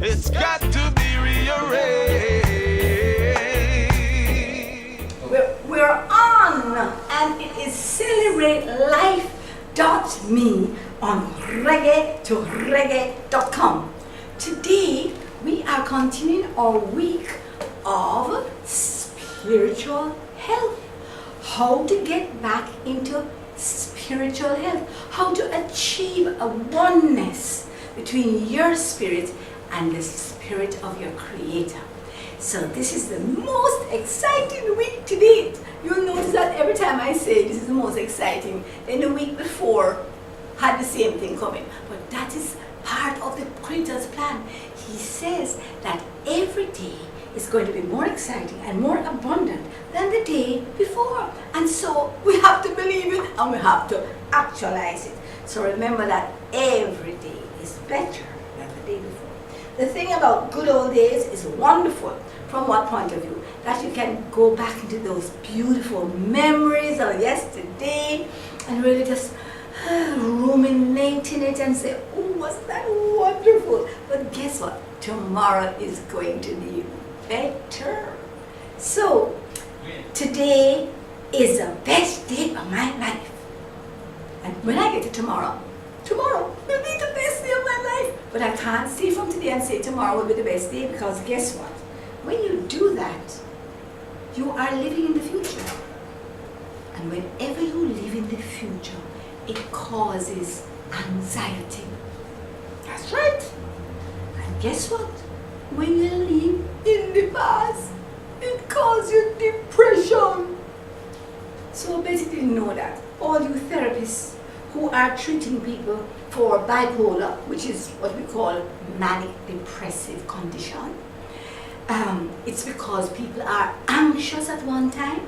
It's got to be rearranged. We're on, and it is celebrate.life.me on reggae2reggae.com. Today, we are continuing our week of spiritual health. How to get back into spiritual health. How to achieve a oneness between your spirit and the spirit of your Creator. So this is the most exciting week to date. You'll notice that every time I say this is the most exciting, then the week before had the same thing coming. But that is part of the Creator's plan. He says that every day is going to be more exciting and more abundant than the day before. And so we have to believe it and we have to actualize it. So remember that every day is better than the day before. The thing about good old days is wonderful. From what point of view? That you can go back into those beautiful memories of yesterday and really just ruminate in it and say, oh, wasn't that wonderful? But guess what? Tomorrow is going to be better. So, today is the best day of my life. And when I get to tomorrow will be the best day of my life. But I can't see from today and say tomorrow will be the best day, because guess what? When you do that, you are living in the future. And whenever you live in the future, it causes anxiety. That's right. And guess what? When you live in the past, it causes you depression. So Betty didn't know that. All you therapists who are treating people for bipolar, which is what we call manic depressive condition, it's because people are anxious at one time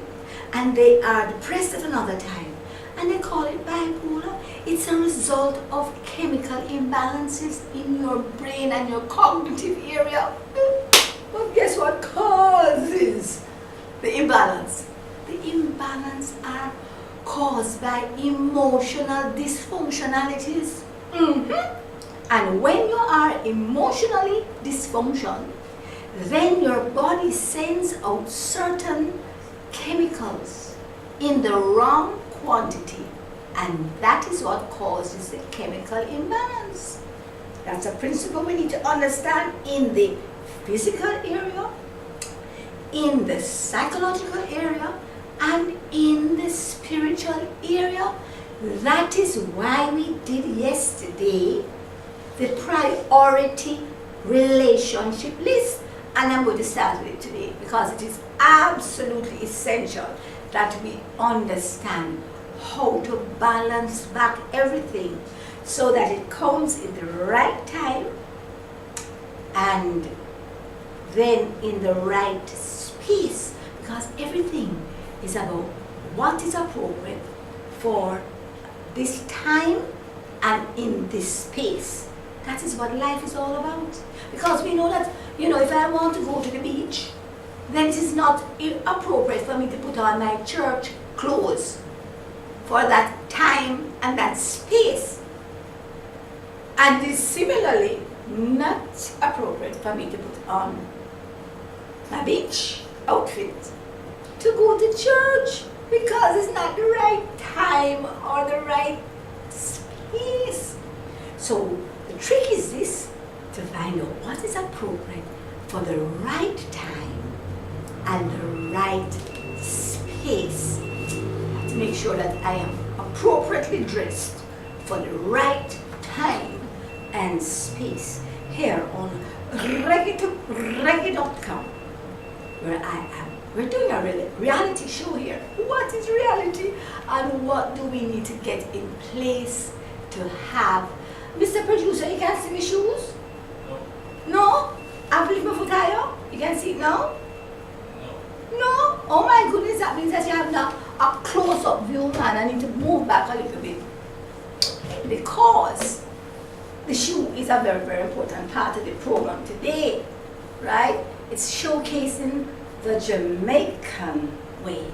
and they are depressed at another time, and they call it bipolar. It's a result of chemical imbalances in your brain and your cognitive area. But guess what causes the imbalance? The imbalance are caused by emotional dysfunctionalities. And when you are emotionally dysfunctional, then your body sends out certain chemicals in the wrong quantity, and that is what causes the chemical imbalance. That's a principle we need to understand in the physical area, in the psychological area, and in the spiritual area. That is why we did yesterday the priority relationship list, and I'm going to start with it today because it is absolutely essential that we understand how to balance back everything so that it comes in the right time and then in the right space, because everything is about what is appropriate for this time and in this space. That is what life is all about. Because we know that, if I want to go to the beach, then it is not appropriate for me to put on my church clothes for that time and that space. And it is similarly not appropriate for me to put on my beach outfit to go to church, because it's not the right time or the right space. So the trick is this, to find out what is appropriate for the right time and the right space. I have to make sure that I am appropriately dressed for the right time and space here on reggae2reggae.com, where I am. We're doing a reality show here. What is reality and what do we need to get in place to have? Mr. Producer, you can see my shoes? No? I've left my foot higher? You can see it now? No? Oh my goodness, that means that you have now a close-up view, man. I need to move back a little bit, because the shoe is a very, very important part of the program today, right? It's showcasing the Jamaican way,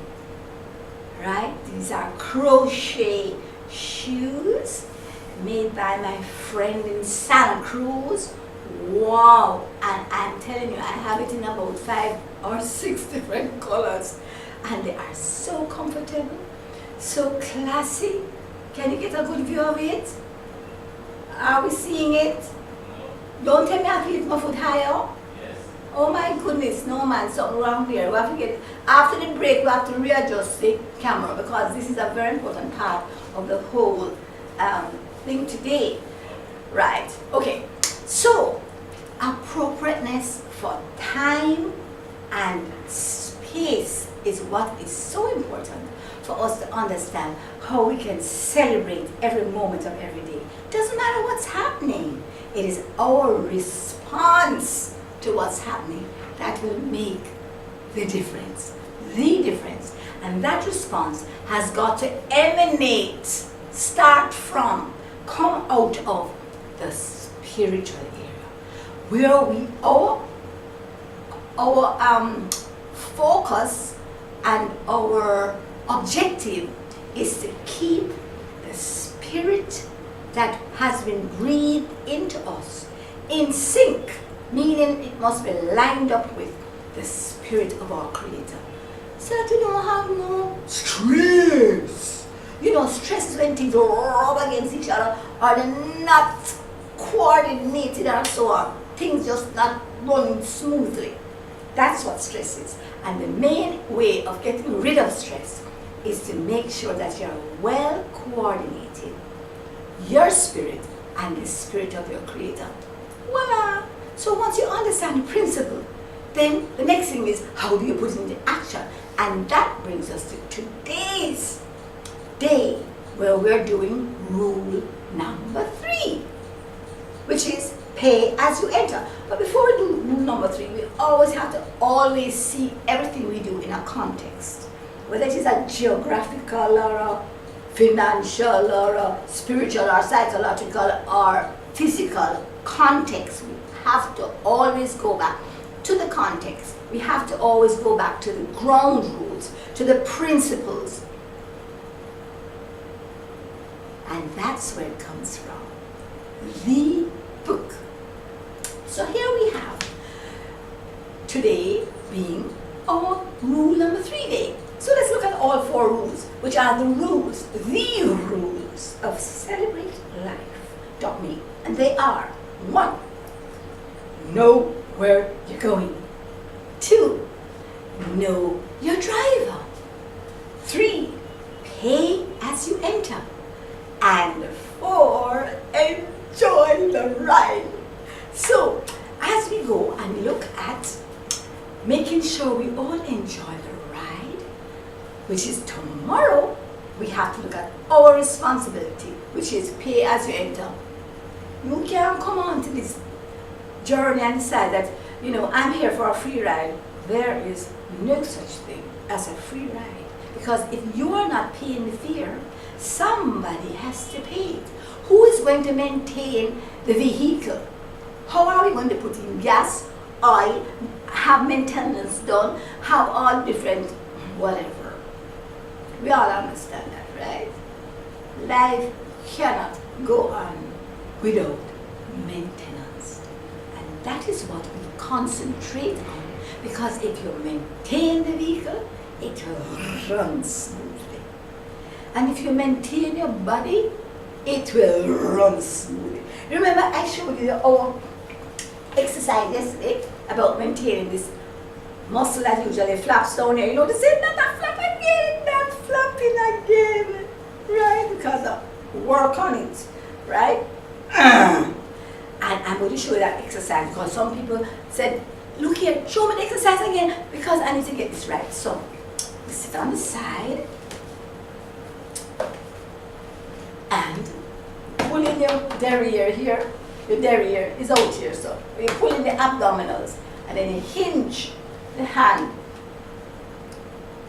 right? These are crochet shoes made by my friend in Santa Cruz, Wow! And I'm telling you, I have it in about 5 or 6 different colors. And they are so comfortable, so classy. Can you get a good view of it? Are we seeing it? Don't tell me I have to lift my foot higher. Yes. Oh my goodness, no man, something wrong here. We have to get, after the break, we have to readjust the camera because this is a very important part of the whole thing today. Right, okay. So, appropriateness for time and space is what is so important for us to understand how we can celebrate every moment of every day. Doesn't matter what's happening. It is our response to what's happening that will make the difference. The difference. And that response has got to emanate, start from, come out of the spiritual area. Where we, our focus and our objective is to keep the spirit that has been breathed into us in sync, meaning it must be lined up with the spirit of our Creator, so that we don't have no stress. You know, stress is when things rub against each other or they're not coordinated and so on. Things just not running smoothly. That's what stress is. And the main way of getting rid of stress is to make sure that you're well coordinated, your spirit and the spirit of your Creator. Voila! So once you understand the principle, then the next thing is how do you put it into action? And that brings us to today's day, where we're doing rule number 3, which is pay as you enter. But before we do rule number 3, we always have to always see everything we do in a context, whether it is a geographical or a financial or a spiritual or psychological or physical context. We have to always go back to the context. We have to always go back to the ground rules, to the principles. And that's where it comes from. The book. So here we have today being our rule number 3 day. So let's look at all 4 rules, which are the rules of Celebrate Life.me. And they are: 1, know where you're going. 2, know your driver. 3, pay as you enter. And 4, enjoy the ride. So, as we go and look at making sure we all enjoy the ride, which is tomorrow, we have to look at our responsibility, which is pay as you enter. You can't come on to this journey and decide that, you know, I'm here for a free ride. There is no such thing as a free ride. Because if you are not paying the fare, somebody has to pay it. Who is going to maintain the vehicle? How are we going to put in gas, oil, have maintenance done, have all different whatever? We all understand that, right? Life cannot go on without maintenance. And that is what we concentrate on. Because if you maintain the vehicle, it will run smoothly. And if you maintain your body, it will run smoothly. Remember, I showed you our exercise yesterday about maintaining this muscle that usually flaps down here. You know, they say, not flap again, not flapping again, right? Because of work on it, right? And I'm going to show you that exercise because some people said, look here, show me the exercise again because I need to get this right. So, you sit on the side and pull in your derriere here. Your derriere is out here, so you pull in the abdominals and then you hinge the hand.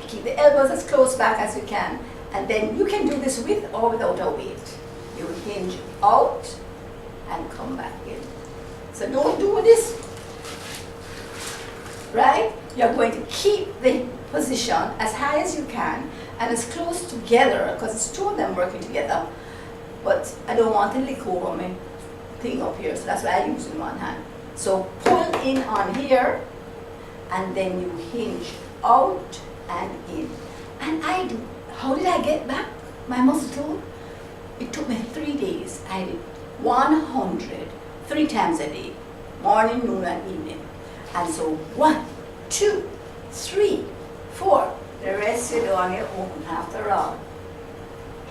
Keep the elbows as close back as you can, and then you can do this with or without a weight. You hinge out and come back in. So don't do this, right? You're going to keep the position as high as you can and as close together, because it's 2 of them working together. But I don't want to lick over my thing up here, so that's why I use in one hand. So pull in on here, and then you hinge out and in. And how did I get back my muscle tone? It took me 3 days. I did 100, 3 times a day, morning, noon, and evening. And so 1, 2, 3, 4. The rest you do on your own after all.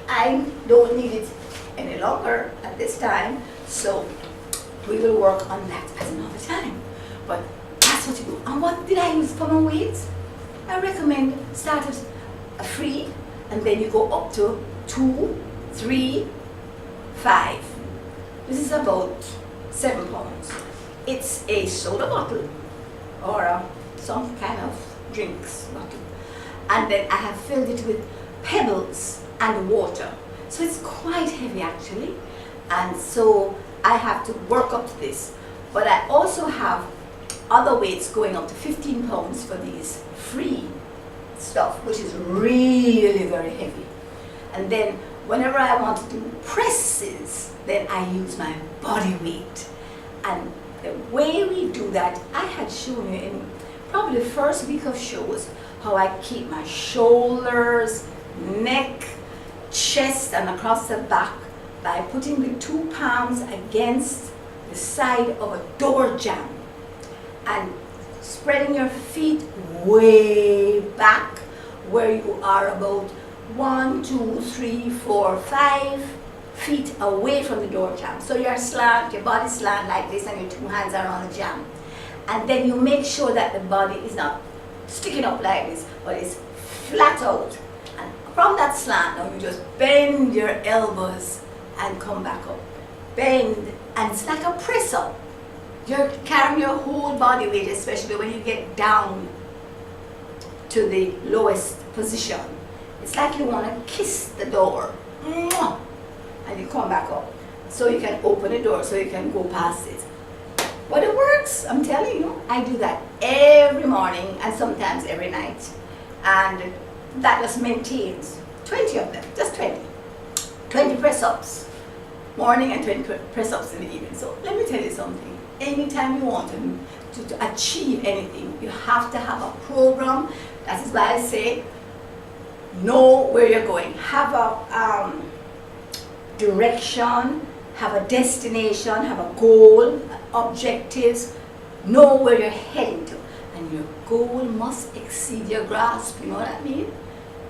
I don't need it any longer at this time, so we will work on that at another time. But that's what you do. And what did I use for my weights? I recommend start at free, and then you go up to 2, 3, 5. This is about 7 pounds. It's a soda bottle or some kind of drinks bottle. And then I have filled it with pebbles and water. So it's quite heavy actually. And so I have to work up to this. But I also have other weights going up to 15 pounds for these free stuff, which is really very heavy. And then whenever I want to do presses, then I use my body weight. And the way we do that, I had shown you in probably the first week of shows how I keep my shoulders, neck, chest, and across the back by putting the 2 palms against the side of a door jamb and spreading your feet way back where you are about 1, 2, 3, 4, 5 feet away from the door jamb. So you're slant, your body slant like this, and your 2 hands are on the jamb. And then you make sure that the body is not sticking up like this, but it's flat out. And from that slant, now you just bend your elbows and come back up. Bend, and it's like a press up. You're carrying your whole body weight, especially when you get down to the lowest position. It's like you want to kiss the door. And you come back up. So you can open the door so you can go past it. But it works, I'm telling you. I do that every morning and sometimes every night. And that just maintains 20 of them, just 20. 20 press-ups morning and 20 press-ups in the evening. So let me tell you something. Anytime you want to achieve anything, you have to have a program. That is why I say, know where you're going. Have a direction, have a destination, have a goal, objectives. Know where you're heading to. And your goal must exceed your grasp. You know what I mean?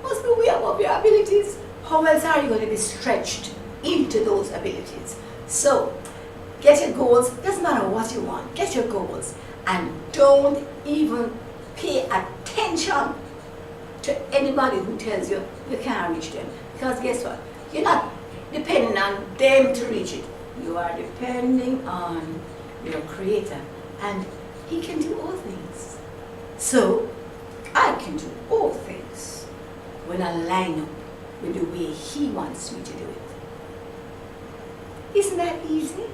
Must be way above your abilities. How else are you going to be stretched into those abilities? So, get your goals. Doesn't matter what you want. Get your goals. And don't even pay attention to anybody who tells you you can't reach them. Because guess what? You're not depending on them to reach it. You are depending on your Creator. And He can do all things. So, I can do all things when I line up with the way He wants me to do it. Isn't that easy?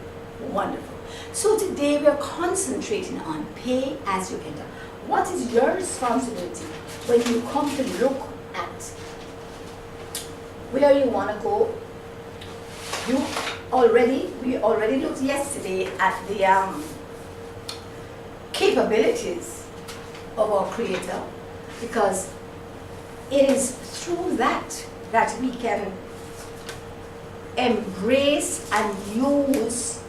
Wonderful. So today we are concentrating on pay as you enter. What is your responsibility when you come to look at where you want to go? We already looked yesterday at the capabilities of our Creator, because it is through that we can embrace and use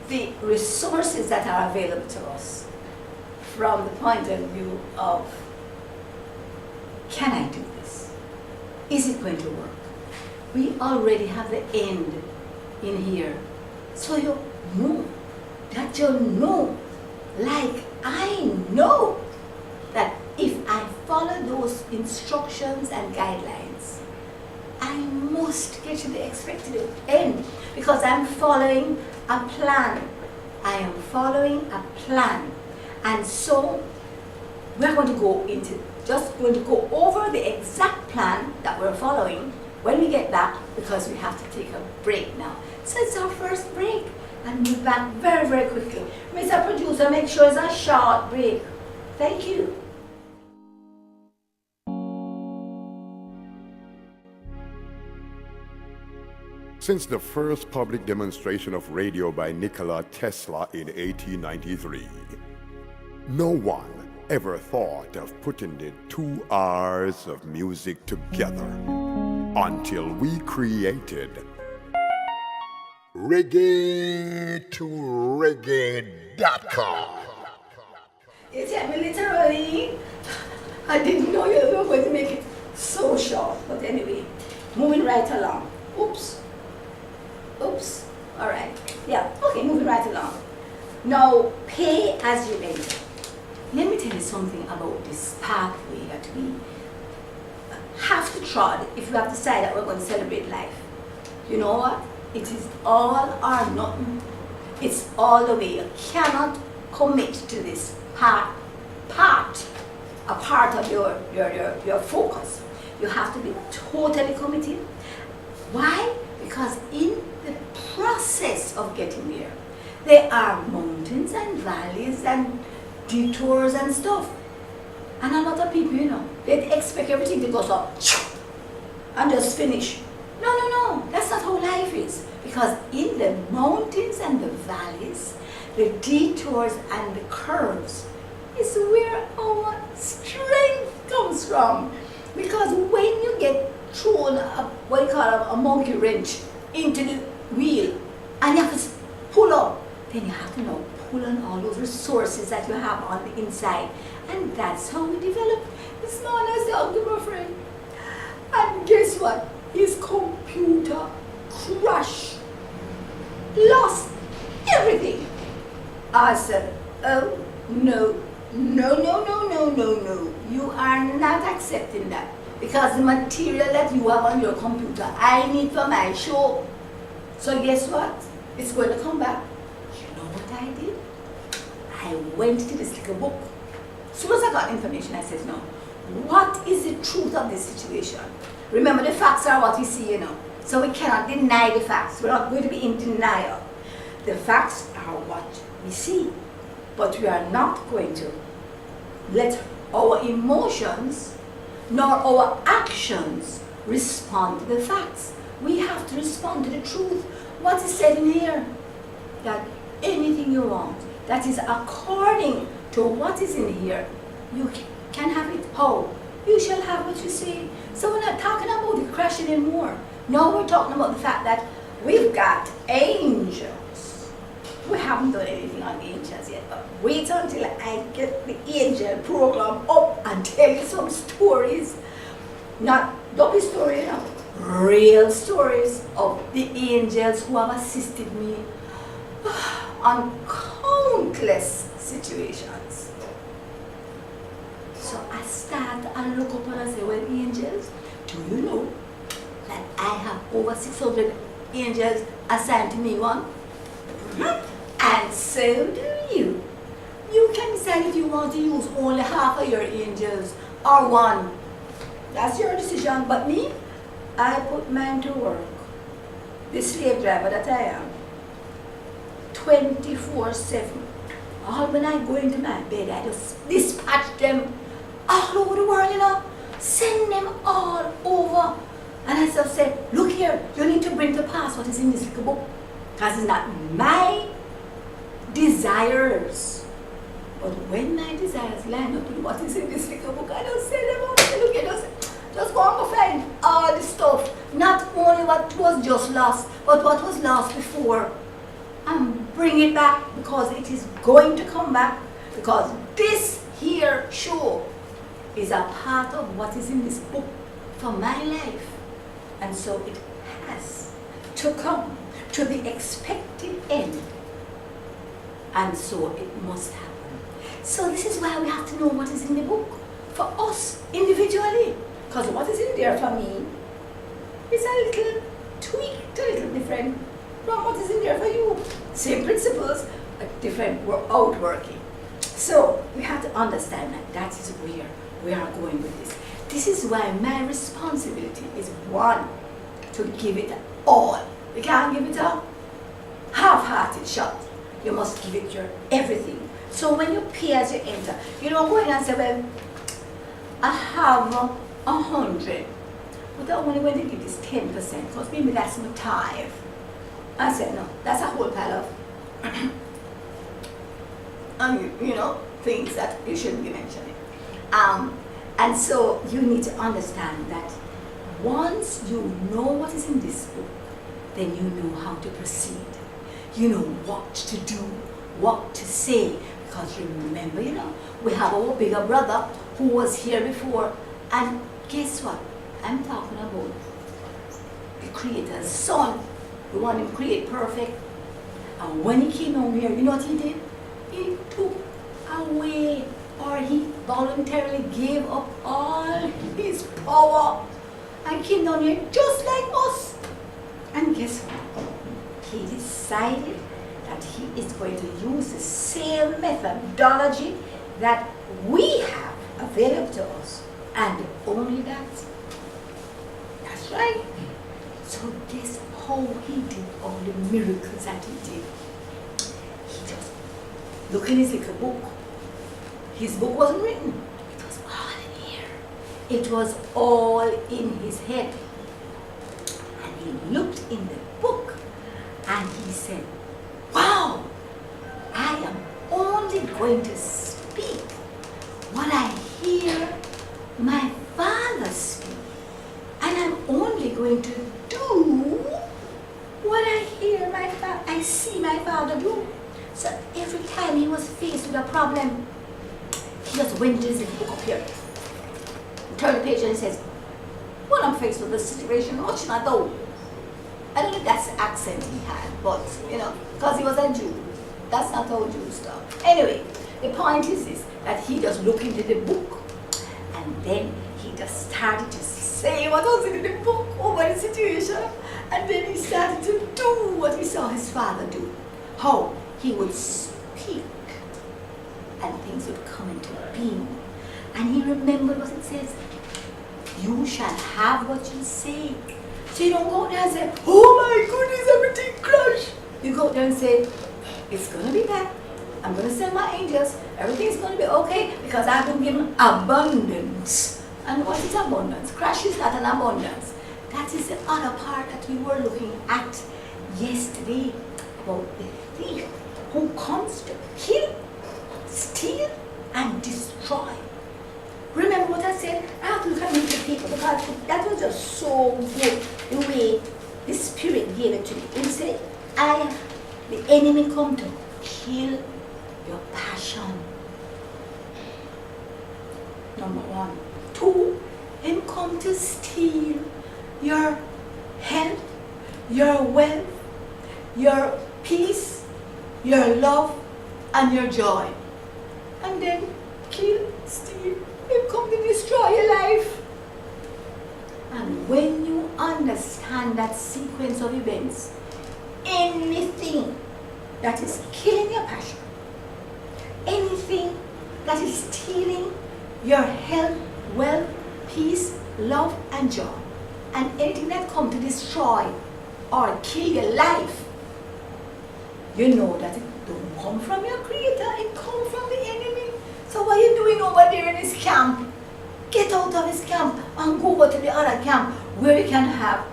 the resources that are available to us from the point of view of, can I do this? Is it going to work? We already have the end in here. So you know that you know, like I know that if I follow those instructions and guidelines, I must get to the expected end, because I'm following a plan. I am following a plan. And so we're going to go over the exact plan that we're following when we get back, because we have to take a break now. So it's our first break, and we'll be back very, very quickly. Mr. Producer, make sure it's a short break. Thank you. Since the first public demonstration of radio by Nikola Tesla in 1893, no one ever thought of putting the 2 hours of music together until we created reggae2reggae.com. You tell me literally, I didn't know you were going to make it so short. But anyway, moving right along. Oops. All right. Yeah. Okay, moving right along. Now, pay as you enter. Let me tell you something about this pathway that we have to trod if we have decided that we're going to celebrate life. You know what? It is all or nothing. It's all the way. You cannot commit to this a part of your focus. You have to be totally committed. Why? Because in the process of getting there are mountains and valleys and detours and stuff. And a lot of people, they expect everything to go so and just finish. No, that's not how life is. Because in the mountains and the valleys, the detours and the curves is where our strength comes from. Because when you get thrown a monkey wrench into the wheel and you have to pull up, then you have to now pull on all those resources that you have on the inside. And that's how we develop this man as the ugly, my friend. And guess what? His computer crashed. Lost everything. I said, oh, no. You are not accepting that. Because the material that you have on your computer, I need for my show. So guess what? It's going to come back. You know what I did? I went to this little book. As soon as I got information, I said, no. What is the truth of this situation? Remember, the facts are what we see, So we cannot deny the facts. We're not going to be in denial. The facts are what we see. But we are not going to let our emotions nor our actions respond to the facts. We have to respond to the truth. What is said in here? That anything you want, that is according to what is in here, you can have it. How? You shall have what you see. So we're not talking about the crashing anymore. No, we're talking about the fact that we've got angels. We haven't done anything on the angels yet, but wait until I get the angel program up and tell you some stories. Not dopey stories, real stories of the angels who have assisted me on countless situations. So I start and look up and I say, well, angels, do you know that I have over 600 angels assigned to me one? And so do you. You can decide if you want to use only half of your angels or one. That's your decision. But me, I put mine to work. The slave driver that I am. 24/7. All when I go into my bed, I just dispatch them all over the world, Send them all over. And I just said, look here, you need to bring to pass what is in this little book. Because it's not my desires. But when my desires line up with what is in this little book, I don't say them all. Look here, just go and go find all the stuff. Not only what was just lost, but what was lost before. And bring it back because it is going to come back. Because this here show is a part of what is in this book for my life. And so it has to come to the expected end. And so it must happen. So this is why we have to know what is in the book for us individually. Because what is in there for me is a little tweaked, a little different from what is in there for you. Same principles, but different outworking. So we have to understand that is where we are going with this. This is why my responsibility is one, to give it all. You can't give it a half-hearted shot. You must give it your everything. So when you pay as you enter, you don't go in and say, well, I have 100. but I'm only going to give this 10% because maybe that's my tithe. I said, no, that's a whole pile of, things that you shouldn't be mentioning. And so you need to understand that once you know what is in this book, then you know how to proceed. You know what to do, what to say. Because remember, we have our bigger brother who was here before. And guess what? I'm talking about the Creator's Son. The one who created perfect. And when he came down here, you know what he did? He took away, or he voluntarily gave up all his power and came down here just like us. And guess what? He decided that he is going to use the same methodology that we have available to us. And only that. That's right. So guess how he did all the miracles that he did. He just look in his little book. His book wasn't written. It was all in here. It was all in his head. And he looked in the book and he said, wow, I am only going to speak what I hear my Father speak. And I'm only going to do what I hear I see my Father do. So every time he was faced with a problem, he just went to his book up here. Turn the page and he says, when I'm faced with this situation, what should I do? I don't know if that's the accent he had, but, because he was a Jew. That's not how Jews talk. Anyway, the point is this, that he just looked into the book, and then he just started to say what was in the book over the situation, and then he started to do what he saw his Father do. How he would speak, and things would come into being. And he remembered what it says, you shall have what you say. So you don't go out there and say, oh my goodness, everything crashed. You go out there and say, it's going to be bad. I'm going to send my angels. Everything's going to be okay because I've been given abundance. And what is abundance? Crash is not an abundance. That is the other part that we were looking at yesterday about the thief who comes to kill, steal, and destroy. Remember what I said? I have to look at the people because that was just so good the way the Spirit gave it to me. He said, the enemy come to kill your passion. Number one. Two, him come to steal your health, your wealth, your peace, your love, and your joy. And then kill, steal, him come to destroy your life. And when you understand that sequence of events, anything that is killing your passion, anything that is stealing your health, wealth, peace, love, and joy, and anything that comes to destroy or kill your life, you know that it don't come from your Creator, it comes from the enemy. So what are you doing over there in this camp? Get out of this camp and go over to the other camp where you can have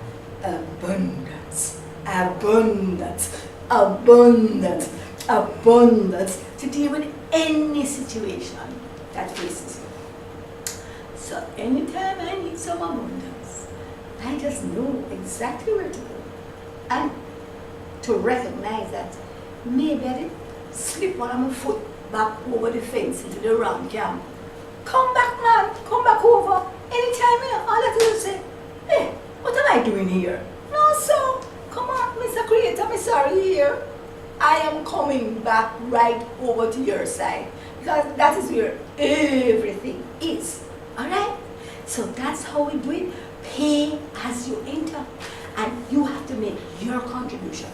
abundance, abundance, abundance, abundance to deal with any situation that faces you. So anytime I need some abundance, I just know exactly where to go. And to recognize that maybe I did slip one of my foot back over the fence into the wrong camp. Come back, man. Come back over. Anytime, all I have to do is say, hey, what am I doing here? No, sir. Come on, Mr. Creator, I'm sorry here. I am coming back right over to your side. Because that is where everything is. Alright? So that's how we do it. Pay as you enter. And you have to make your contribution.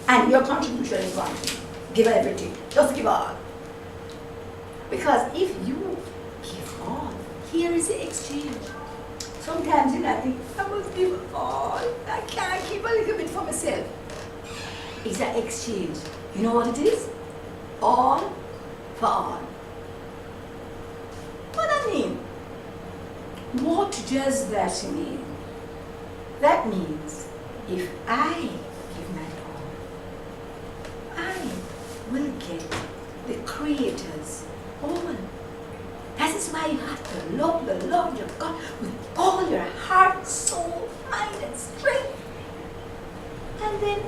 And your contribution is one thing. Give everything. Just give all. Because if you give all, here is the exchange. Sometimes I think, I must give all. I can't keep a little bit for myself. It's an exchange. You know what it is? All for all. What I mean? What does that mean? That means if I give my all, I will get the Creator's all. That is why you have to love the Lord your God with all your heart, soul, mind, and strength. And then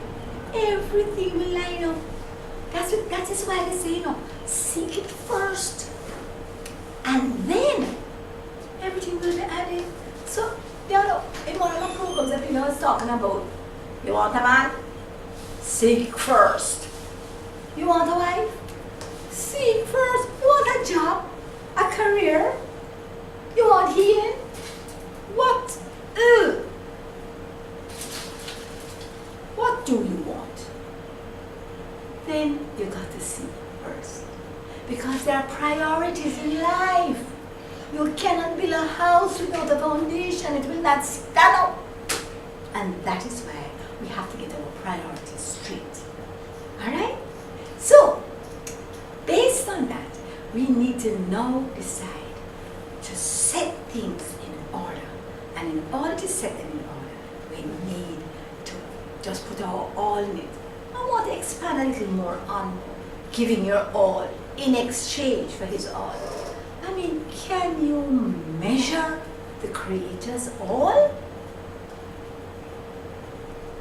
everything will line up. That is why they say, seek it first. And then everything will be added. So, in one of the programs that I was talking about, you want a man? Seek first. You want a wife? Seek first. You want a job? A career? You want healing? What? What do you want? Then you got to seek first. Because there are priorities in life. You cannot build a house without a foundation. It will not stand up. And that is why we have to get our priorities straight. Alright? So, based on that, we need to now decide to set things in order. And in order to set them in order, we need to just put our all in it. I want to expand a little more on giving your all in exchange for his all. I mean, can you measure the Creator's all?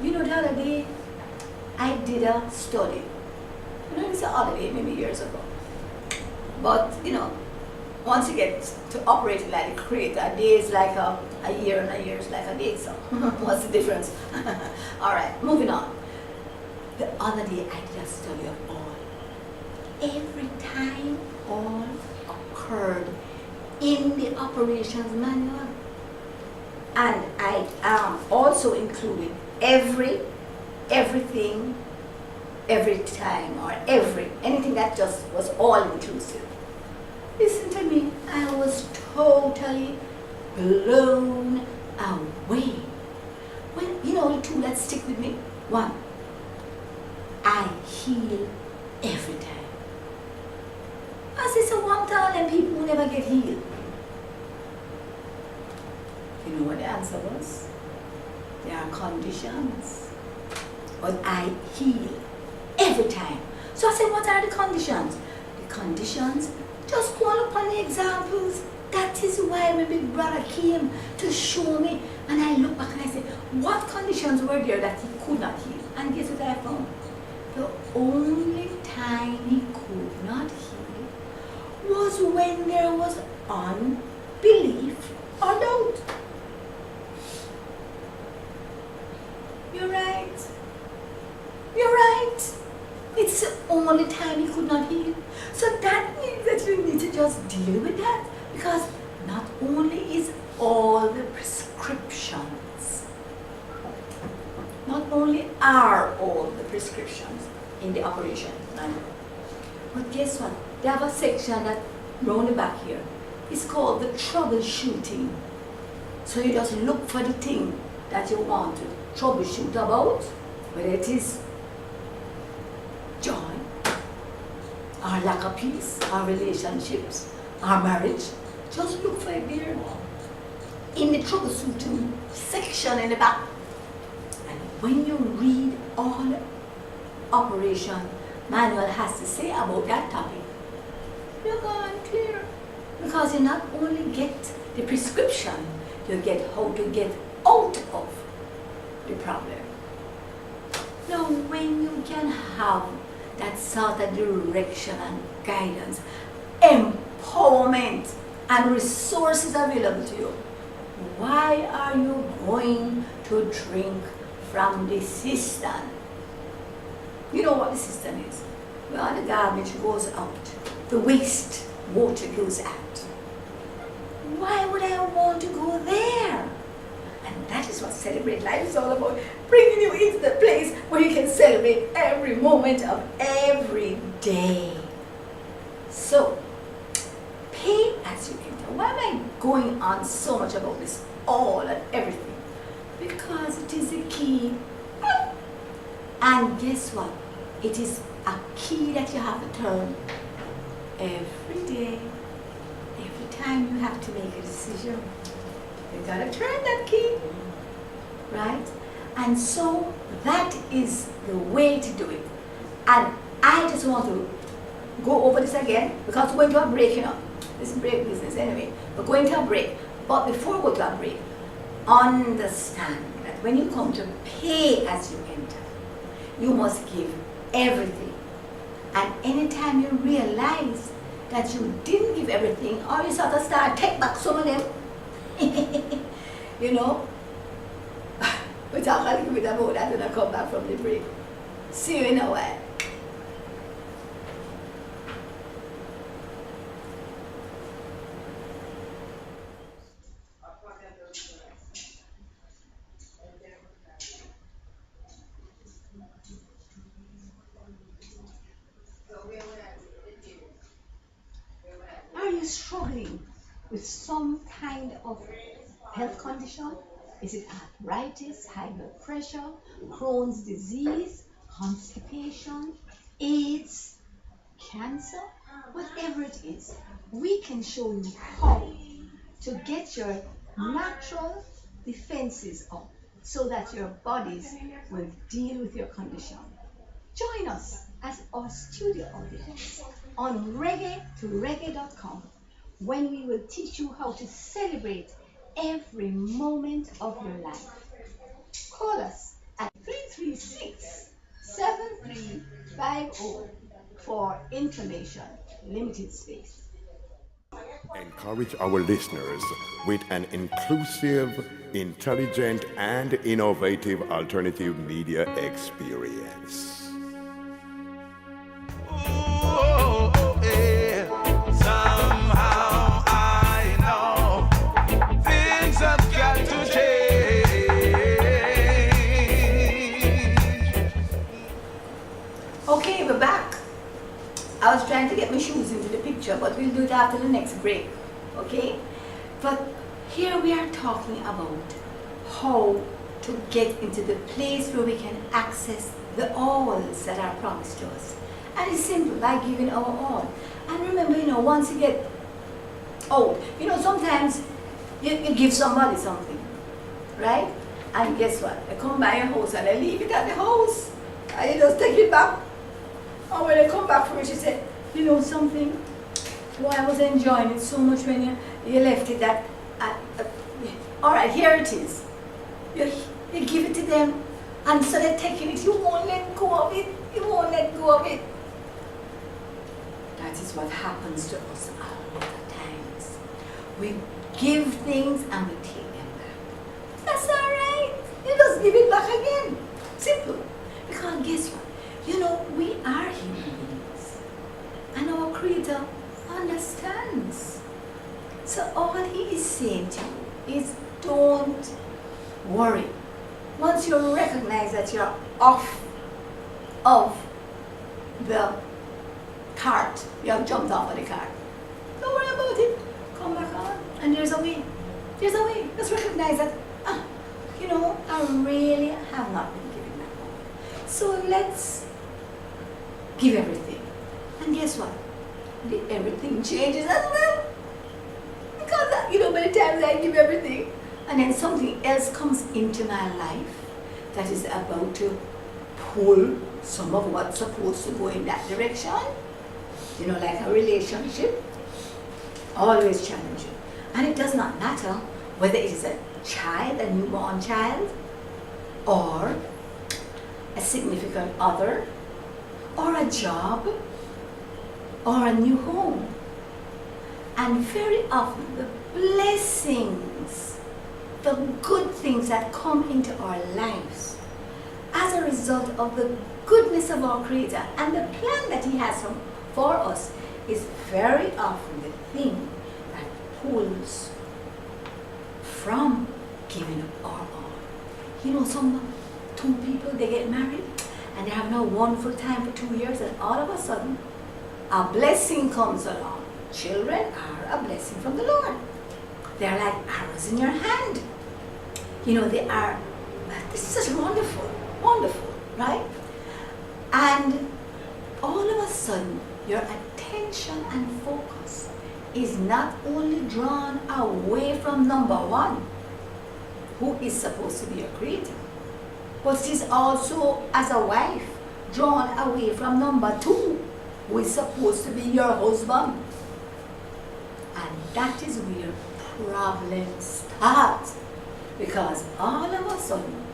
The other day, I did a study. It's a holiday, maybe years ago. But, once you get to operate like the Creator, a day is like a year and a year is like a day. So, what's the difference? All right, moving on. The other day, I did a study of all. Every time all occurred in the operations manual. And I also included everything, every time, or anything that just was all inclusive. Listen to me, I was totally blown away. Well, the two that stick with me. One, I heal every time. I say, so one time and people never get healed. You know what the answer was? There are conditions. But I heal every time. So I said, what are the conditions? The conditions, just call upon the examples. That is why my big brother came to show me. And I look back and I said, what conditions were there that he could not heal? And guess what I found? The only time he could not heal was when there was unbelief or doubt. You're right. You're right. It's the only time he could not heal. So that means that you need to just deal with that. Because not only is all the prescriptions, not only are all the prescriptions in the operation manual, but guess what? They have a section that round the back here. It's called the troubleshooting. So you just look for the thing that you want to troubleshoot about, whether it is joy, or lack of peace, or relationships, or marriage. Just look for it there in the troubleshooting section in the back. And when you read all the operation manual has to say about that topic, you're going clear. Because you not only get the prescription, you get how to get out of the problem. Now, when you can have that sort of direction and guidance, empowerment and resources available to you, why are you going to drink from the cistern? You know what the cistern is? Well, the garbage goes out, the waste water goes out. Why would I want to go there? And that is what Celebrate Life is all about, bringing you into the place where you can celebrate every moment of every day. So, pay as you enter. Why am I going on so much about this all and everything? Because it is a key. And guess what? It is a key that you have to turn every day. Every time you have to make a decision, you gotta turn that key. right? And so that is the way to do it. And I just want to go over this again because we're going to a break, you know. This is break business anyway. We're going to a break. But before we go to a break, understand that when you come to pay as you enter, you must give everything. And anytime you realize that you didn't give everything, or you sort of start take back some of them, you know, we talk a little bit about that when I come back from the break. See you in a while. Are you struggling with some kind of health condition? Is it arthritis, high blood pressure, Crohn's disease, constipation, AIDS, cancer? Whatever it is, we can show you how to get your natural defenses up so that your bodies will deal with your condition. Join us as our studio audience on reggae2reggae.com when we will teach you how to celebrate every moment of your life. Call us at 336-7350 for information. Limited space. Encourage our listeners with an inclusive, intelligent, and innovative alternative media experience. Okay, we're back. I was trying to get my shoes into the picture, but we'll do it after the next break, okay? But here we are talking about how to get into the place where we can access the alls that are promised to us. And it's simple, by giving our all. And remember, you know, once you get old, you know, sometimes you give somebody something, right? And guess what? They come by your house and they leave it at the house. And you just take it back. And when they come back from it, she said, you know something? Well, I was enjoying it so much when you left it that, all right, here it is. You give it to them, and so they're taking it. You won't let go of it. You won't let go of it. That is what happens to us a lot of times. We give things and we take them back. That's all right. You just give it back again. Simple. Because guess what? You know, we are human beings. And our Creator understands. So all He is saying to you is don't worry. Once you recognize that you're off of the cart, you have jumped off of the cart, don't worry about it. Come back on. And there's a way. There's a way. Just recognize that, you know, I really have not been giving that all. So let's give everything. And guess what? Everything changes as well. Because, you know, many times I give everything, and then something else comes into my life that is about to pull some of what's supposed to go in that direction. You know, like a relationship, always challenging. And it does not matter whether it is a child, a newborn child, or a significant other, or a job, or a new home. And very often the blessings, the good things that come into our lives as a result of the goodness of our Creator and the plan that He has for us is very often the thing that pulls from giving up our all. You know, two people, they get married and they have no wonderful time for 2 years, and all of a sudden a blessing comes along. Children are a blessing from the Lord. They're like arrows in your hand. You know, they are, this is such wonderful, wonderful, right? And all of a sudden, your attention and focus is not only drawn away from number one, who is supposed to be your creator. But it is also as a wife drawn away from number 2, who is supposed to be your husband. And that is where problems start. Because all of a sudden,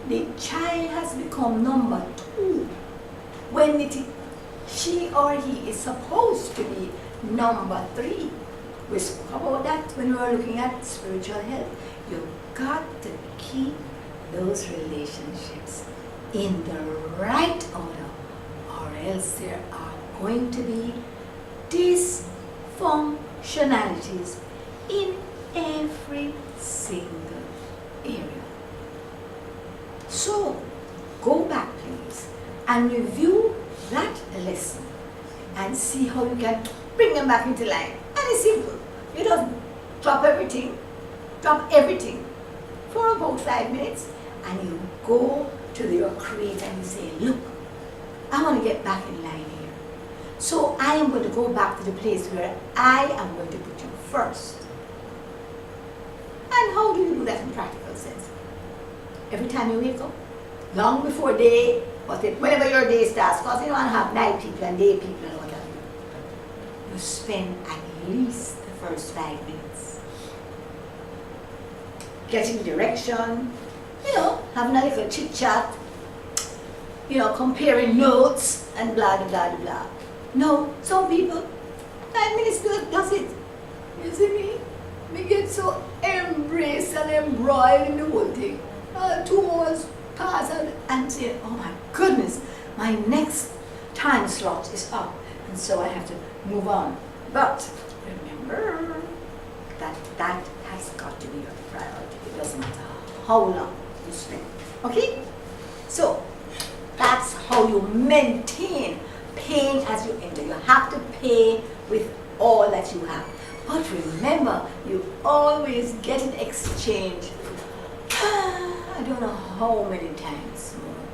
the child has become number 2 when she or he is supposed to be number 3. We spoke about that when we were looking at spiritual health. You've got to keep those relationships in the right order, or else there are going to be dysfunctionalities in every single area. So, go back please and review that lesson and see how you can bring them back into line. And it's simple. You just drop everything for about 5 minutes, and you go to your creator and you say, look, I want to get back in line here. So I am going to go back to the place where I am going to put you first. And how do you do that in practical sense? Every time you wake up, long before day, whenever your day starts, because you don't want to have night people and day people and whatever, you spend at least the first 5 minutes getting direction, having a little chit chat, comparing notes and blah, blah, blah, blah. No, some people, 5 minutes does it. You see me? Me get so embraced and embroiled in the whole thing. 2 hours pass and say, oh my goodness, my next time slot is up, and so I have to move on. But remember that has got to be your priority. It doesn't matter how long you spend. Okay? So that's how you maintain paying as you enter. You have to pay with all that you have. But remember, you always get in exchange, I don't know how many times more.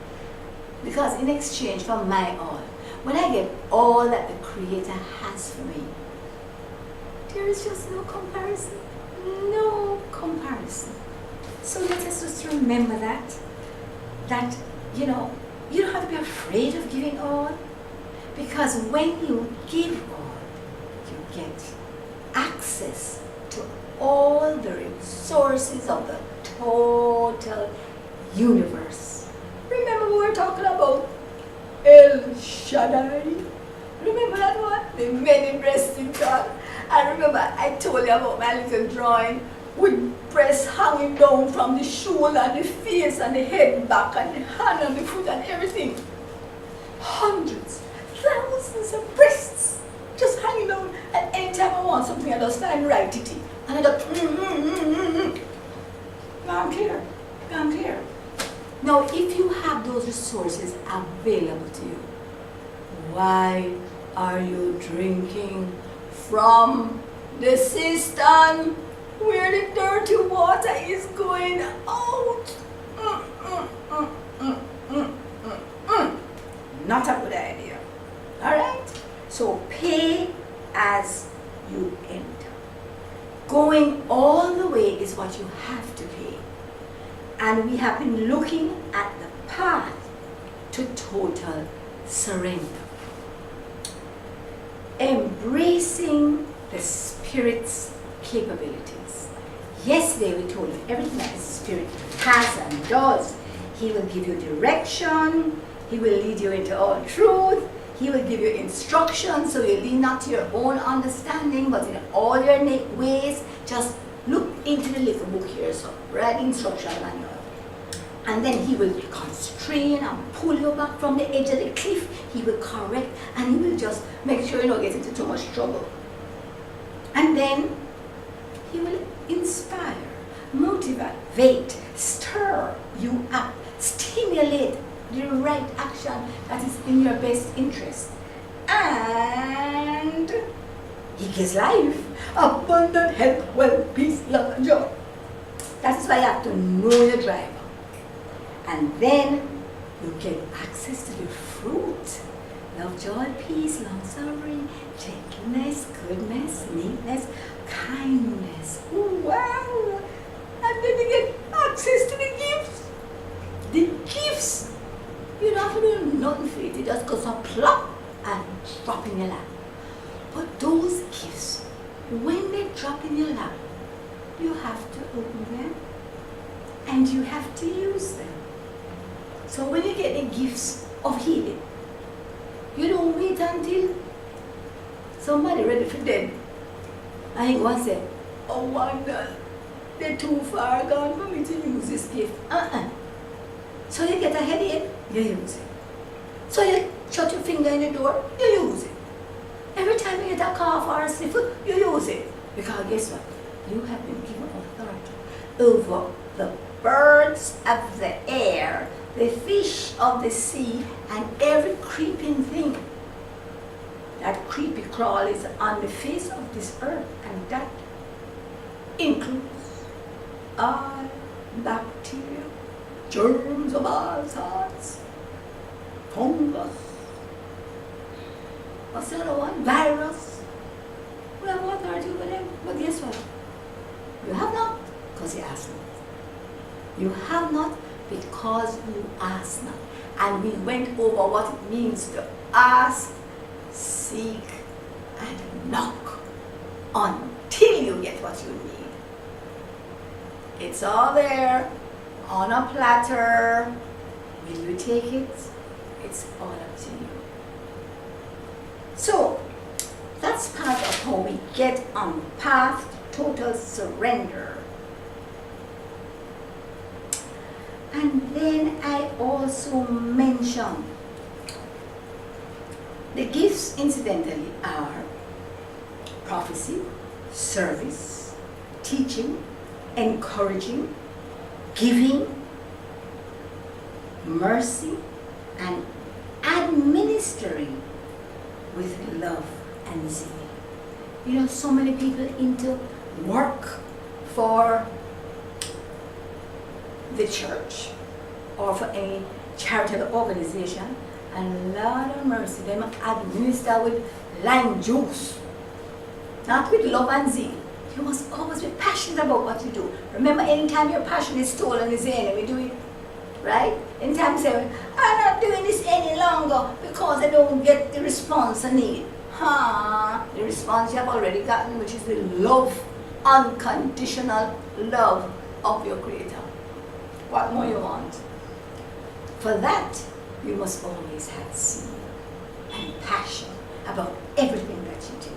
Because in exchange for my all, when I get all that the Creator has for me, there is just no comparison. No comparison. So let us just remember that you don't have to be afraid of giving all. Because when you give all, you get access to all the resources of the total universe. Remember we were talking about El Shaddai? Remember that one? The many-breasted God. I remember I told you about my little drawing with breasts hanging down from the shoulder and the face and the head back and the hand and the foot and everything. Hundreds, thousands of breasts just hanging down, and anytime I want something I just find right titty. And I just I'm clear. Now if you have those resources available to you, why are you drinking from the cistern where the dirty water is going out? Not a good idea. Alright? So pay as you enter. Going all the way is what you have to pay. And we have been looking at the path to total surrender. Embracing the Spirit's capabilities. Yesterday we told you everything that the Spirit has and does. He will give you direction. He will lead you into all truth. He will give you instructions, so you lean not to your own understanding, but in all your ways, just look into the little book here, so write instruction manual. And then he will constrain and pull you back from the edge of the cliff. He will correct, and he will just make sure you don't get into too much trouble. And then he will inspire, motivate, stir you up, stimulate the right action that is in your best interest. And he gives life, abundant health, wealth, peace, love, and joy. That is why you have to know your driver. And then you get access to the fruit. Love, joy, peace, long-suffering, gentleness, goodness, meekness, kindness. Ooh, wow! And then you get access to the gifts. The gifts. You don't have to do nothing for it. It just goes up, plop, and drop in your lap. But those gifts, when they drop in your lap, you have to open them and you have to use them. So when you get the gifts of healing, you don't wait until somebody ready for them. I think one said, oh wonder, they're too far gone for me to use this gift. So you get a headache, you use it. So you shut your finger in the door, you use it. Every time you get a cough or a sniffle, you use it. Because guess what? You have been given authority over the birds of the air, the fish of the sea, and every creeping thing that creepy crawl is on the face of this earth, and that includes all bacteria, germs of all sorts, fungus, what's the other one? Virus. We have authority over them, but guess what? You have not because you ask not. You have not because you ask not. And we went over what it means to ask, seek, and knock until you get what you need. It's all there on a platter. Will you take it? It's all up to you. So that's part of how we get on the path to total surrender. And then I also mentioned the gifts, incidentally, are prophecy, service, teaching, encouraging, giving, mercy, and administering with love and zeal. You know, so many people into work for the church or for any charitable organization, and Lord of mercy, them administer with lime juice, not with love and zeal. You must always be passionate about what you do. Remember, anytime your passion is stolen, is the enemy do it, right? Anytime you say, I'm not doing this any longer because I don't get the response I need. The response you have already gotten, which is the love, unconditional love of your Creator. What more you want? For that, you must always have zeal and passion about everything that you do.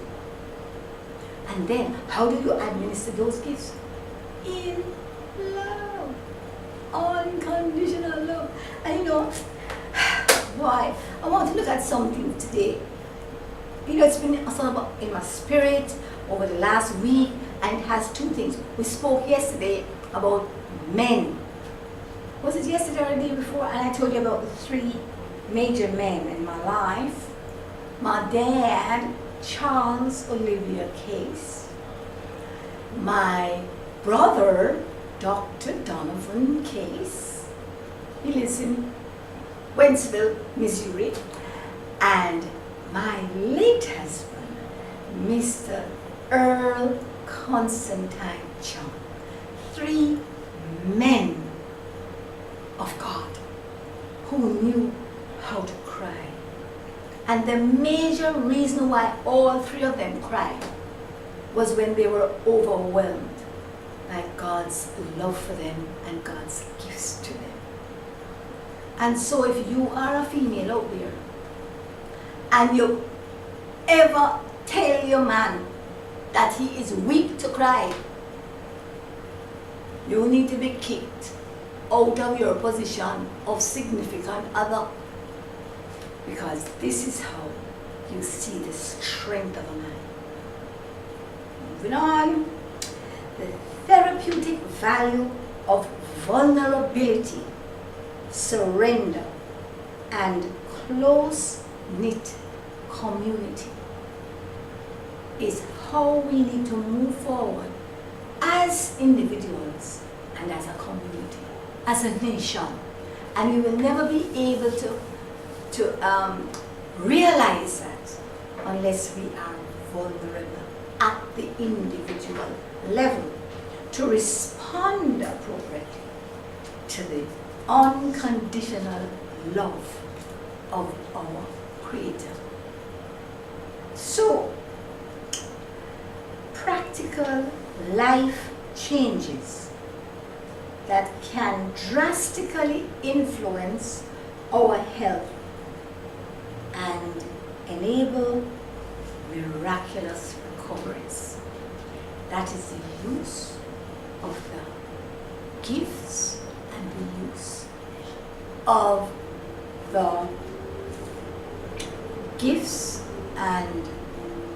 And then, how do you administer those gifts? In love. Unconditional love. And you know, why? I want to look at something today. You know, it's been in my spirit over the last week, and it has two things. We spoke yesterday about men. Was it yesterday or the day before? And I told you about the three major men in my life. My dad, Charles Olivia Case. My brother, Dr. Donovan Case. He lives in Wentzville, Missouri. And my late husband, Mr. Earl Constantine John. Three men of God who knew how to cry. And the major reason why all three of them cried was when they were overwhelmed by God's love for them and God's gifts to them. And so if you are a female out there and you ever tell your man that he is weak to cry, you need to be kicked out of your position of significant other, because this is how you see the strength of a man. Moving on, the therapeutic value of vulnerability, surrender, and close-knit community is how we need to move forward as individuals and as a community, as a nation. And we will never be able to realize that unless we are vulnerable at the individual level to respond appropriately to the unconditional love of our Creator. So, practical life changes that can drastically influence our health and enable miraculous recoveries. That is the use of the gifts and the use of the gifts and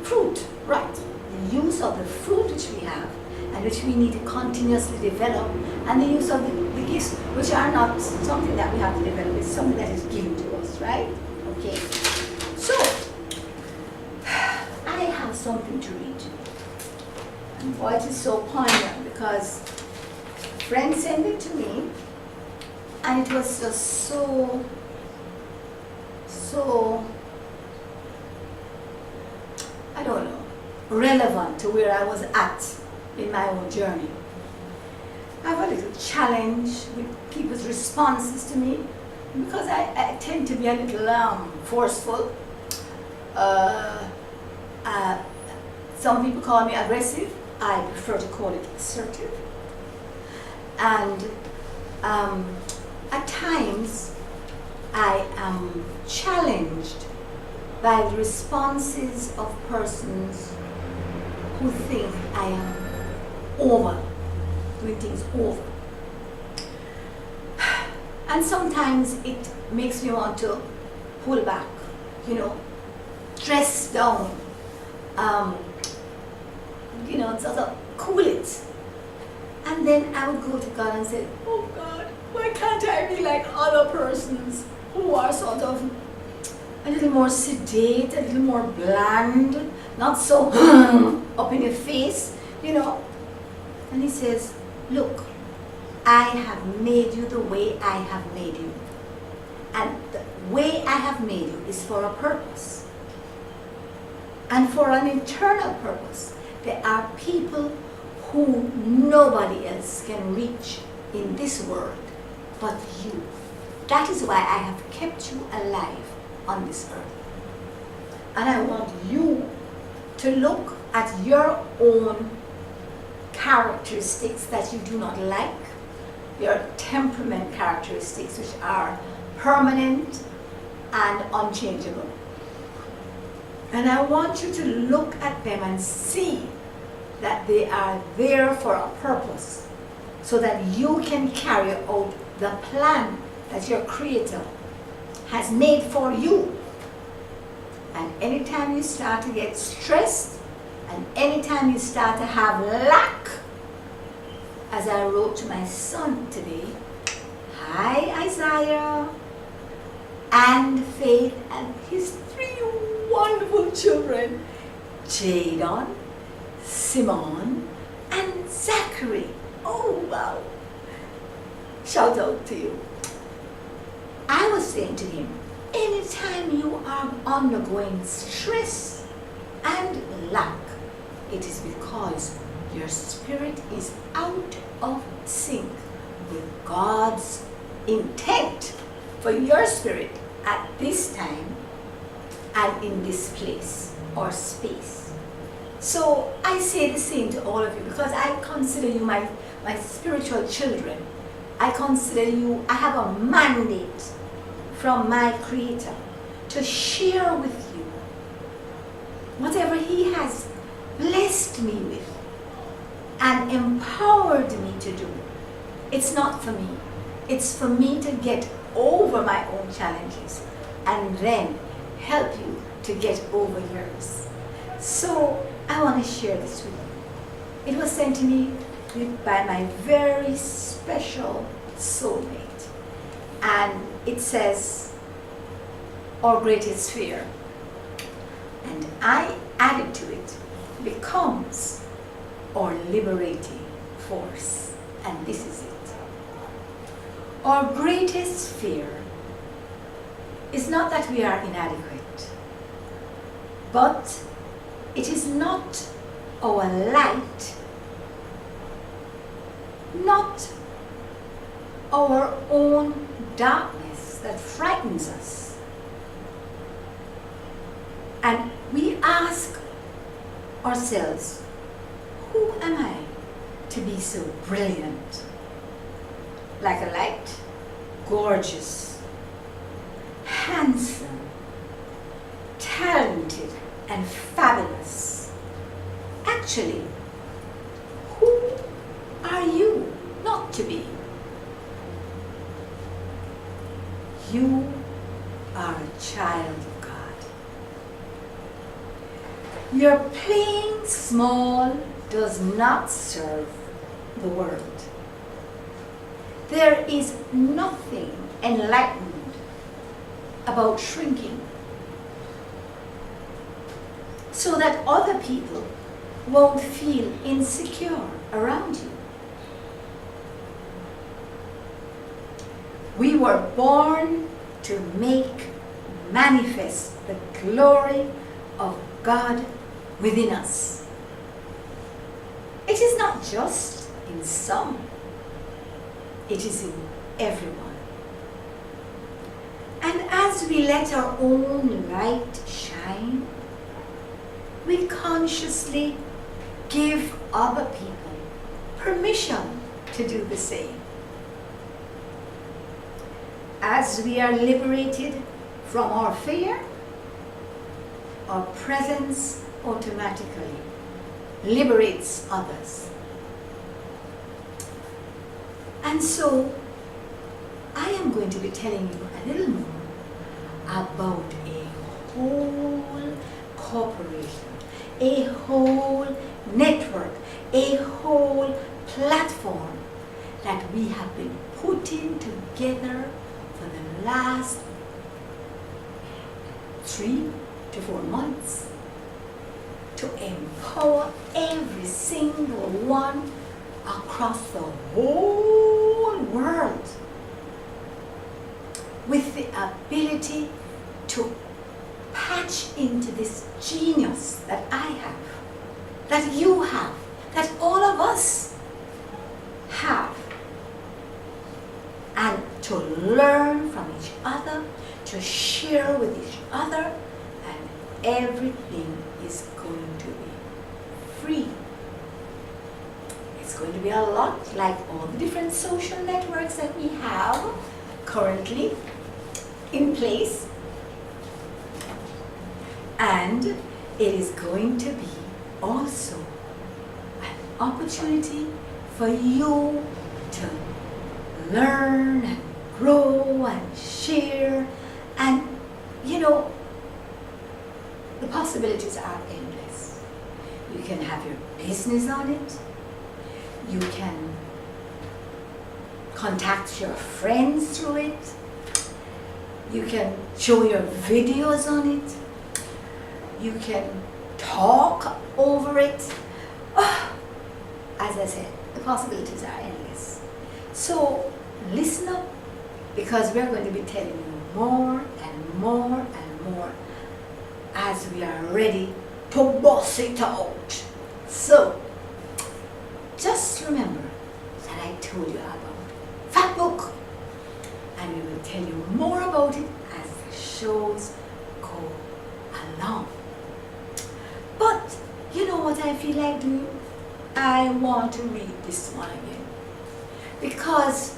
fruit, right? The use of the fruit which we have and which we need to continuously develop, and the use of the gifts which are not something that we have to develop, it's something that is given to us, right? Okay. So, I have something to read. And boy, it is so poignant because a friend sent it to me and it was just so I don't know, relevant to where I was at in my own journey. I have a little challenge with people's responses to me because I tend to be a little forceful. Some people call me aggressive. I prefer to call it assertive. And at times I am challenged by the responses of persons who think I am doing things over. And sometimes it makes me want to pull back, dress down, sort of cool it. And then I would go to God and say, oh God, why can't I be like other persons who are sort of a little more sedate, a little more bland, not so up in your face, And he says, look, I have made you the way I have made you. And the way I have made you is for a purpose. And for an eternal purpose. There are people who nobody else can reach in this world but you. That is why I have kept you alive on this earth. And I want you to look at your own characteristics that you do not like, your temperament characteristics which are permanent and unchangeable. And I want you to look at them and see that they are there for a purpose so that you can carry out the plan that your Creator has made for you. And anytime you start to get stressed and anytime you start to have lack, as I wrote to my son today, hi Isaiah, and Faith and his 3 wonderful children, Jadon, Simon, and Zachary. Oh wow! Shout out to you. I was saying to him, anytime you are undergoing stress and lack, it is because your spirit is out of sync with God's intent for your spirit at this time and in this place or space. So I say the same to all of you because I consider you my spiritual children. I consider you, I have a mandate from my Creator to share with you whatever He has blessed me with and empowered me to do. It's not for me. It's for me to get over my own challenges and then help you to get over yours. So I want to share this with you. It was sent to me by my very special soulmate. And it says, our greatest fear. And I added to it, becomes our liberating force. And this is it. Our greatest fear is not that we are inadequate, but it is not our light, not our own darkness that frightens us. And we ask ourselves, who am I to be so brilliant? Like a light, gorgeous, handsome, talented, and fabulous. Actually, who are you not to be? You are a child of God. Your playing small does not serve the world. There is nothing enlightened about shrinking, so that other people won't feel insecure around you. We were born to make manifest the glory of God within us. It is not just in some, it is in everyone. And as we let our own light shine, we consciously give other people permission to do the same. As we are liberated from our fear, our presence automatically liberates others. And so, I am going to be telling you a little more about a whole corporation, a whole network, a whole platform that we have been putting together for the last 3 to 4 months to empower every single one across the whole world with the ability to patch into this genius that I have, that you have, that all of us have, and to learn from each other, to share with each other, and everything is going to be free. It's going to be a lot like all the different social networks that we have currently in place. And it is going to be also an opportunity for you to learn and grow and share. And you know, the possibilities are endless. You can have your business on it. You can contact your friends through it. You can show your videos on it. You can talk over it. As I said, the possibilities are endless. So listen up, because we're going to be telling you more and more and more as we are ready to boss it out. So just remember that I told you about Fat Book, and we will tell you more about it as the shows go along. But you know what I feel like doing? I want to read this one again, because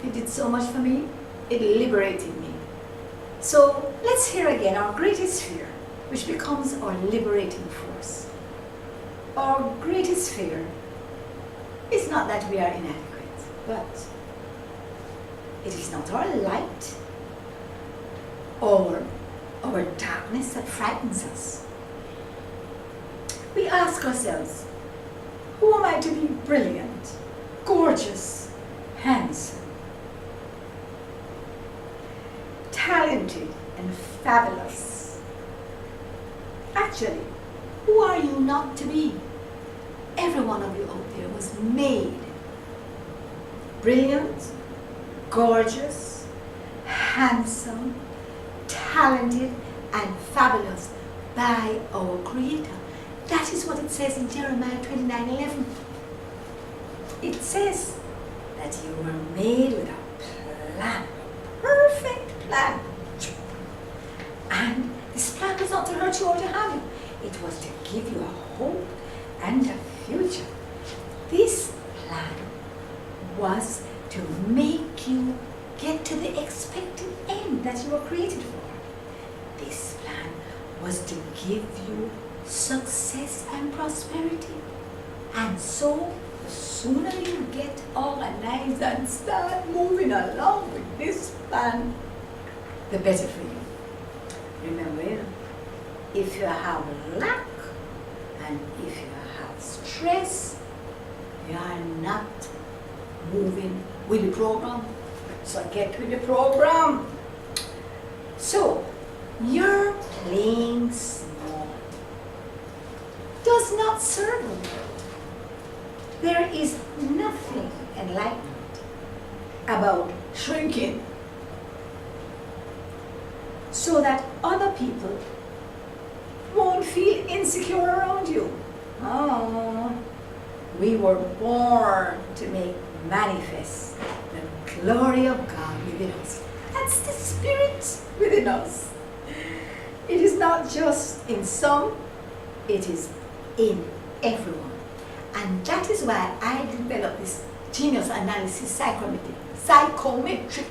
it did so much for me. It liberated me. So let's hear again our greatest fear, which becomes our liberating force. Our greatest fear is not that we are inadequate, but it is not our light or our darkness that frightens us. We ask ourselves, who am I to be brilliant, gorgeous, handsome, talented, and fabulous? Actually, who are you not to be? Every one of you out there was made brilliant, gorgeous, handsome, talented, and fabulous by our Creator. That is what it says in Jeremiah 29:11. It says that you were made with a plan, a perfect plan. And this plan was not to hurt you or to harm you. It was to give you a hope and a future. This plan was to make you get to the expected end that you were created for. This plan was to give you success and prosperity. And so, the sooner you get organized and start moving along with this plan, the better for you. Remember, if you have lack and if you have stress, you are not moving with the program. So get with the program. So, your playing small does not serve the world. There is nothing enlightened about shrinking so that other people won't feel insecure around you. Oh, we were born to make manifest the glory of God within us. That's the Spirit within us. It is not just in some, it is in everyone. And that is why I developed this genius analysis psychometric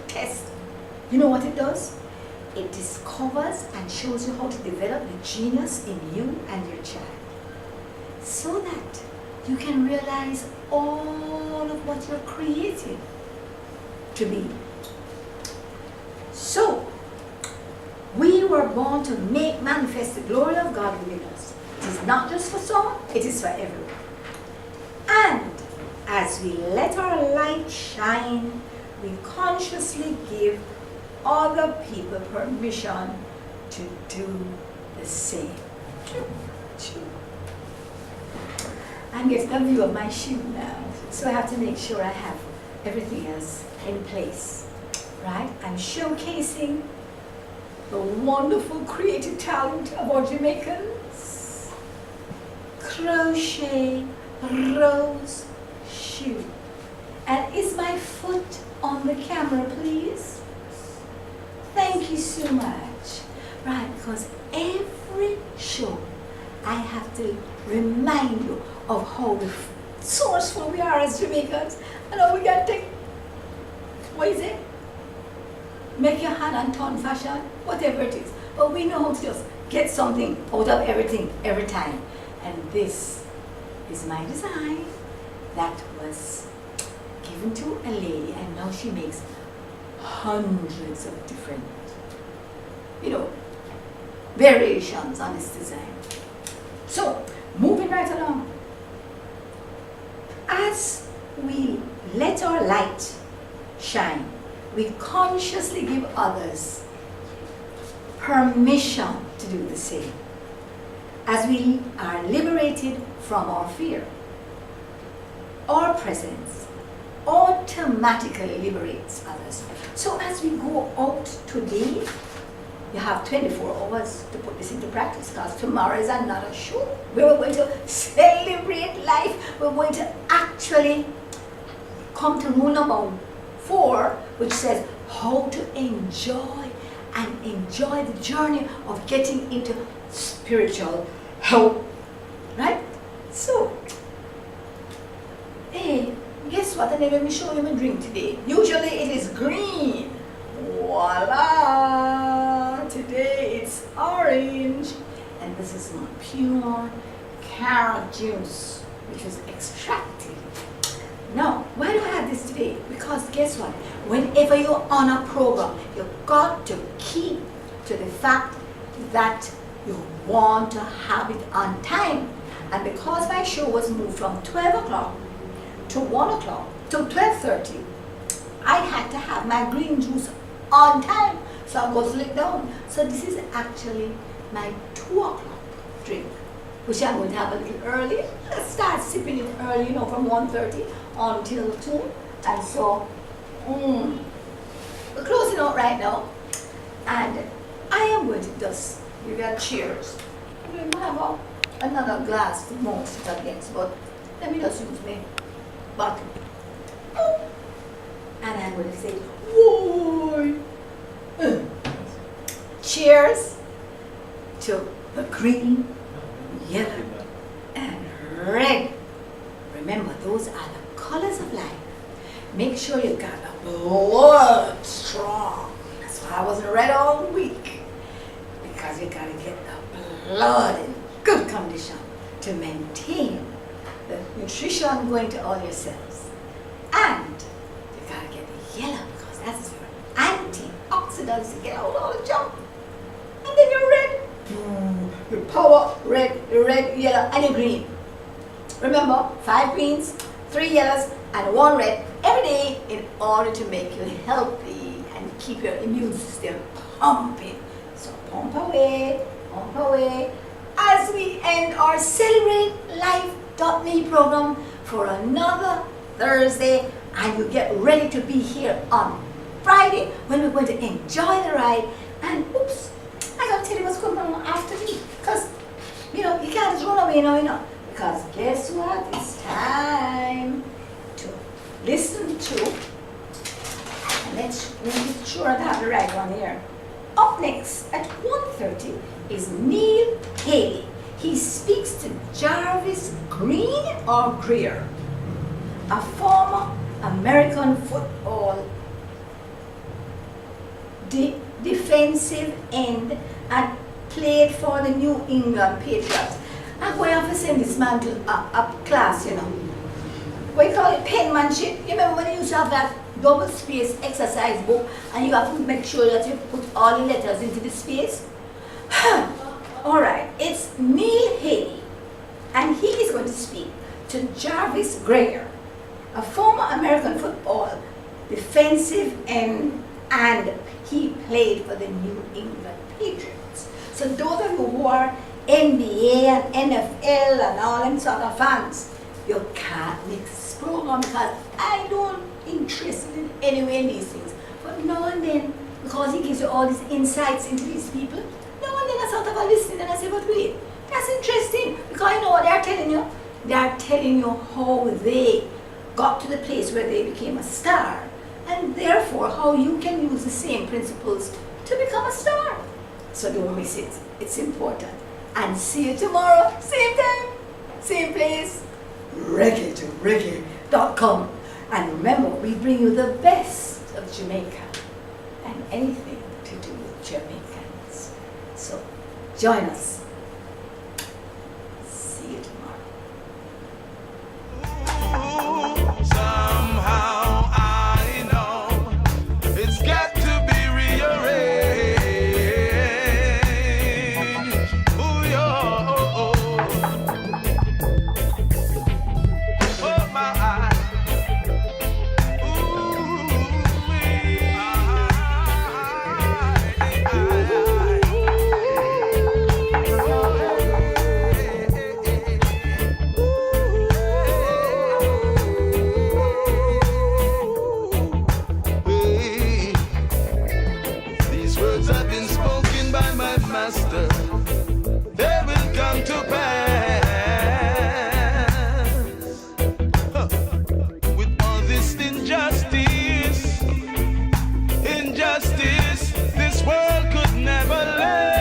test. You know what it does? It discovers and shows you how to develop the genius in you and your child, so that you can realize all of what you're created to be. So, we were born to make manifest the glory of God within us. It is not just for some, it is for everyone. And as we let our light shine, we consciously give other people permission to do the same. I'm getting a view of my shoe now, so I have to make sure I have everything else in place, right? I'm showcasing the wonderful creative talent of our Jamaicans. Crochet rose shoe. And is my foot on the camera, please? Thank you so much. Right, because every show I have to remind you of how resourceful we are as Jamaicans and how we can take, what is it? Make your hand and turn fashion, whatever it is. But we know how to just get something out of everything every time. And this is my design that was given to a lady, and now she makes hundreds of different, variations on this design. So, moving right along. As we let our light shine, we consciously give others permission to do the same. As we are liberated from our fear, our presence automatically liberates others. So as we go out today, you have 24 hours to put this into practice, because tomorrow is another show. We're going to celebrate life. We're going to actually come to rule number 4, which says how to enjoy the journey of getting into spiritual health. Right? So, hey, guess what? I never even show you my drink today. Usually it is green. Voila! Today it's orange. And this is my pure carrot juice, which was extracted. Now, why do I have this today? Because guess what? Whenever you're on a program, you've got to keep to the fact that you want to have it on time. And because my show was moved from 12 o'clock to 1 o'clock to 12:30, I had to have my green juice on time. So I go slip down. So this is actually my 2 o'clock drink, which I'm going to have a little early. Let's start sipping it early, from 1:30 until 2. And so, we're closing out right now. And I am going to just give you a cheers. We don't have another glass to mount it against, but let me just use my bottle. and I'm going to say, whoa. Cheers to the green, yellow, and red. Remember, those are the colors of life. Make sure you got the blood strong. That's why I wasn't red all week. Because you got to get the blood in good condition to maintain the nutrition going to all your cells. And you got to get the yellow because that's your antioxidants to get out all the junk. And then your red. Your power, red, your red, yellow, and your green. Remember, 5 greens, 3 yellows, and 1 red every day in order to make you healthy and keep your immune system pumping. So pump away, as we end our Celebrate Life.me program for another Thursday, and you get ready to be here on Friday when we're going to enjoy the ride. And oops, I gotta tell you what's going on after me, because you can't just run away now, because guess what? It's time to listen to, and let's make sure I have the right one here. Up next at 1:30 is Neil Haley. He speaks to Jarvis Green or Greer, a former American football defensive end and played for the New England Patriots. I'm going to have to send this man to a class, What you call it, penmanship. You remember when you used to have that double space exercise book and you have to make sure that you put all the letters into the space? Alright, it's Neil Haley, and he is going to speak to Jarvis Greer, a former American football defensive end, and he played for the New England Patriots. So those of you who are NBA and NFL and all them sort of fans, you can't mix this program because I don't interested in anyway in these things. But now and then, because he gives you all these insights into these people, now and then I sort of listen and I say, but wait, that's interesting, because you know what they're telling you? They're telling you how they got to the place where they became a star, and therefore how you can use the same principles to become a star. So don't miss it. It's important. And see you tomorrow, same time, same place, reggae2reggae.com. And remember, we bring you the best of Jamaica and anything to do with Jamaicans. So join us. See you tomorrow. Somehow I know it's got to be rearranged. Ooh, oh my. These words have been spoken by my master. They will come to pass. With all this injustice, this world could never last.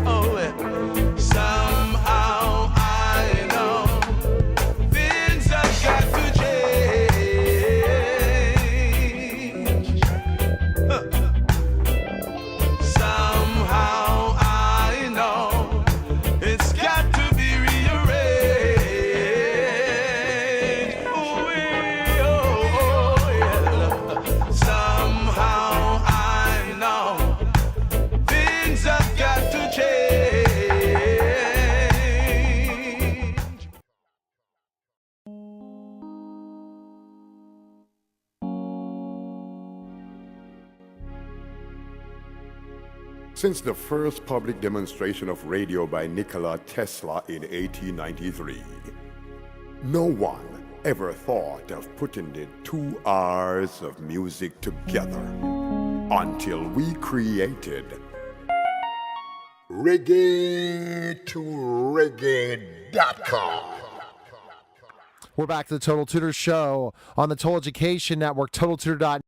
Oh, somehow I know things have got to change. Somehow I know it's got to be rearranged. Ooh, yeah. Somehow I know things have got to change. Since the first public demonstration of radio by Nikola Tesla in 1893, no one ever thought of putting the 2 R's of music together until we created Reggae2Reggae.com. We're back to the Total Tutor Show on the Total Education Network, TotalTutor.net.